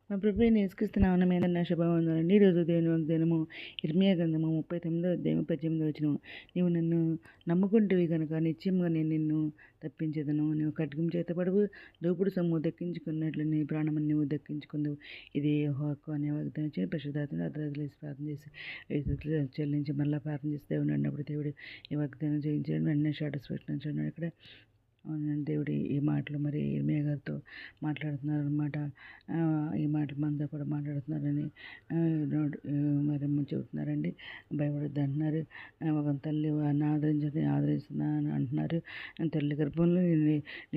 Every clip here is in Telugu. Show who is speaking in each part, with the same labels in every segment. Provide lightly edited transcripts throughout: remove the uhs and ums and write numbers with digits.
Speaker 1: మా ప్రభు అయిన యేసుక్రీస్తు నామమున మీ అందరికీ శుభవందనాలండి. ఈరోజు దేవుని వాగ్దానము ఇర్మీయా గ్రంథము 38వ అధ్యాయము 18వ వచనం. నీవు నన్ను నమ్ముకుంటివి కనుక నిశ్చయముగా నేను నిన్ను తప్పించెదను. నీవు ఖడ్గం చేత పడవు, దోపుడు సొమ్ము దక్కించుకున్నట్లు నీ ప్రాణమును నీవు దక్కించుకుందువు. ఇది యెహోవా వాక్కు అనే వాగ్దానం ఇచ్చి పరిశుద్ధాత్మను అర్ధరాత్రులు ప్రార్థన చేసి చెల్లించి మళ్ళీ ప్రార్థన చేసి దేవుడు అన్నప్పుడు దేవుడు ఈ వాగ్దానం చేయించడం వెంటనే స్టేటస్ పెట్టిన ఇక్కడ దేవుడు ఈ మాటలు మరి ఇర్మీయా గారితో మాట్లాడుతున్నారనమాట. ఈ మాటలు మనతో కూడా మాట్లాడుతున్నారని మరి చెబుతున్నారండి. భయపడద్దు అంటున్నారు. ఒక తల్లి ఆదరిస్తున్నాను అంటున్నారు. తల్లి గర్భంలో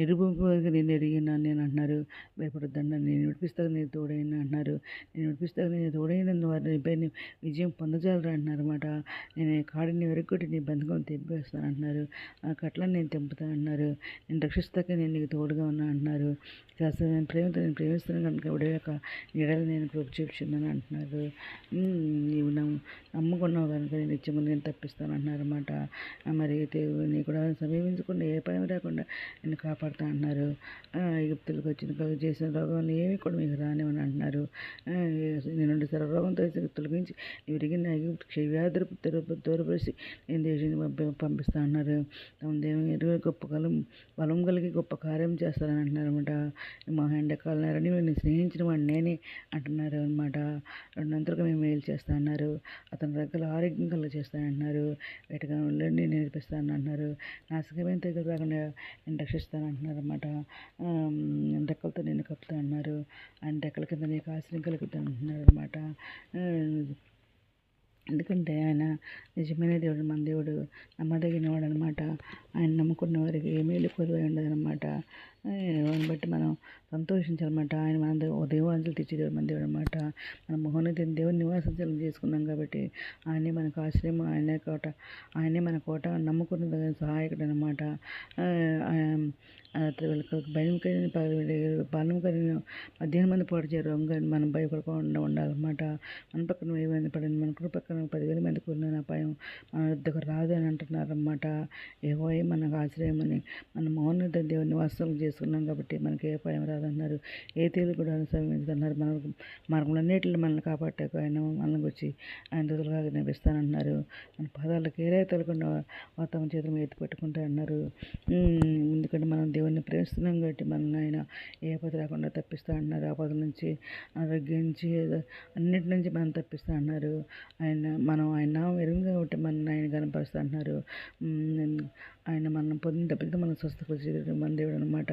Speaker 1: నిరూపంగా నేను ఎరిగినాను నేను అంటున్నారు. భయపడద్దు అన్నారు. నేను విడిపిస్తాను నేను తోడైన అంటున్నారు. నేను విడిపిస్తాను నేను తోడైనందు వారిని పైన విజయం పొందజాలరు అంటున్నారు అనమాట. నేను కాడిని వెరగొట్టి నీ బంధకం తెంపేస్తాను అంటున్నారు. ఆ కట్లను నేను తెంపుతాను అంటున్నారు. నేను రక్షిస్తాక నేను నీకు తోడుగా ఉన్నా అంటున్నారు. శాస్త్రం ప్రేమతో నేను ప్రేమిస్తున్నాను కనుక విడలేక నీడలు నేను కృప చూపుచున్నాను అంటున్నారు. నీవు నమ్ముకున్నావు కనుక నేను నిత్యము నేను తప్పిస్తాను అంటున్నారు అనమాట. మరి నీ కూడా సమీపించకుండా ఏ భయం రాకుండా నేను కాపాడుతా అంటున్నారు. ఎగిప్తులకు వచ్చిన చేసిన రోగాలు ఏమి కూడా మీకు రానివని అంటున్నారు. నేను సర్వరోగంతో తొలగించి విరిగిన ఎగిప్తు వ్యాధులు దూరపరిచి నేను దేశాన్ని పంపిస్తా అన్నారు. తమ దేవుని ఎరువు గొప్ప బలం కలిగి గొప్ప కార్యం చేస్తారని అంటున్నారు అనమాట. మా ఎండకాలన్నారని నేను స్నేహించిన వాడిని నేనే అంటున్నారు అనమాట. రెండంతలుగా మేము మేలు చేస్తా అన్నారు. అతని రెక్కలు ఆరోగ్యం కలుగ చేస్తానంటున్నారు. వేటగాళ్ళని నేర్పిస్తాను అంటున్నారు. నాశకమైన తెగలు రాకుండా నేను రక్షిస్తాను అంటున్నారు అనమాట. రెక్కలతో నేను కప్పుతా అన్నారు. ఆయన రెక్కల కింద నీకు ఆశ్రయం కలుగుతాను అంటున్నారు అనమాట. ఎందుకంటే ఆయన నిజమైన దేవుడు, మన దేవుడు నమ్మదగినవాడు అనమాట. ఆయన నమ్ముకున్న వారికి ఏ మేలు కొలువై ఉండదనమాట. దాన్ని బట్టి మనం సంతోషించాలన్నమాట. ఆయన మన దేవాంశలు తెచ్చేదేవుడు మన దేవుడు అనమాట. మన మహోన్నతిని దేవుని నివాసం చేసుకున్నాం కాబట్టి ఆయనే మనకు ఆశ్రయం, ఆయనే మన కోట, నమ్ముకున్న సహాయకుడు అనమాట. భయం కలిగిన పాలన కలిగిన 18 మంది పోటీ చేయరు మనం భయపడకుండా ఉండాలన్నమాట. మన పక్కన 1000 మంది పడింది, మన కుడి పక్కన 10,000 మంది కూలిన అపాయం మన వద్దకు రాదు అని అంటున్నారన్నమాట. యెహోవాయే మనకు ఆశ్రయం అని మన మౌన్నత దేవుని నివాసం చేసుకున్నాం కాబట్టి మనకి ఏ అపాయం రాదన్నారు. ఏ తేలు కూడా సమీపించదన్నారు. మార్గములన్నిటిని మనల్ని కాపాడాక ఆయన మనల్ని వచ్చి ఆయన దూతలుగా కనిపిస్తానంటున్నారు. మన పాదాలకు ఏరే తొలకుండా వాతావరణ చేతులు ఎత్తి పట్టుకుంటా అన్నారు. ఎందుకంటే మనం దేవుడిని ప్రేమిస్తున్నాం కాబట్టి మనల్ని ఆయన ఏ ఆపద రాకుండా తప్పిస్తా అన్నారు. ఆపద నుంచి ఆరోగ్యం నుంచి అన్నిటి నుంచి మనం తప్పిస్తా అన్నారు. ఆయన ఎరువుగా కాబట్టి మనల్ని ఆయన కనపరుస్తా అంటున్నారు. ఆయన మనం పొందిన దెబ్బలతో మనం స్వస్థపరిచేది మన దేవుడు అనమాట.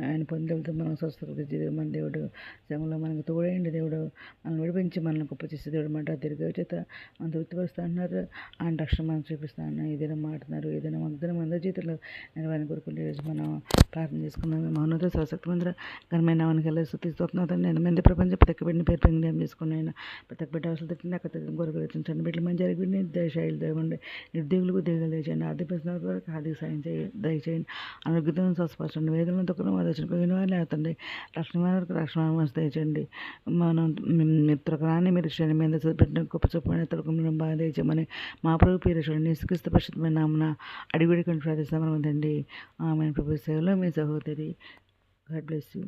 Speaker 1: ఆయన పొందిన దెబ్బలతో మనం స్వస్థపరిచేది మన దేవుడు. శ్రమలో మనకు తోడైండి దేవుడు, మనం విడిపించి మనల్ని గొప్ప చేసే దేవుడు అనమాట. తిరిగి చేత మనం తృప్తిపరుస్తా అన్నారు. ఆయన రక్షణ మనం చూపిస్తా అన్నారు. ఏదైనా మాట్లాడుతున్నారు, ఏదైనా మగ్ధనం అందరి జీవితంలో నెరవేరని కోరుకుంటే ఈరోజు మనం ప్రార్థన చేసుకున్నాం. మౌనత స్వశక్తి మందిర ఘనమైన నామానికి వెళ్ళి స్థుతిస్తున్నాను. నేను మంది ప్రపంచం ప్రతి ఒక్క బిడ్డని పేరు పెంగడం చేసుకుని ఆయన ప్రతి ఒక్క బిడ్డ అవసరం తిట్టిన అక్కడ గొరగలు రచించండి. బిడ్డలు మంచి జరిగి దయచేయాలి దయవండి. నిర్దేవులకు దేగులు దయచేయండి. ఆర్థిక పరిస్థితుల వరకు ఆర్థిక సాయం దయచేయండి. ఆరోగ్యంతో స్వస్థపరచండి. వేదనతో కూడా దర్శనపోయిన వారిని అవుతండి. రక్షణ వరకు రక్షణ దయచేయండి. మనం మిత్రులకు రాని మీరు శ్రేణి మీద పెట్టిన గొప్ప చొప్పున తొలగడం బాగా దయచేయమని మా ప్రభు పేరు చూడండి యేసుక్రీస్తు పరిశుద్ధమైన నామమున అడిగిడి కొంచెం ప్రార్థిస్తామండి. ఆమె ప్రభు సేవలో మీ సహోదరి. God bless you.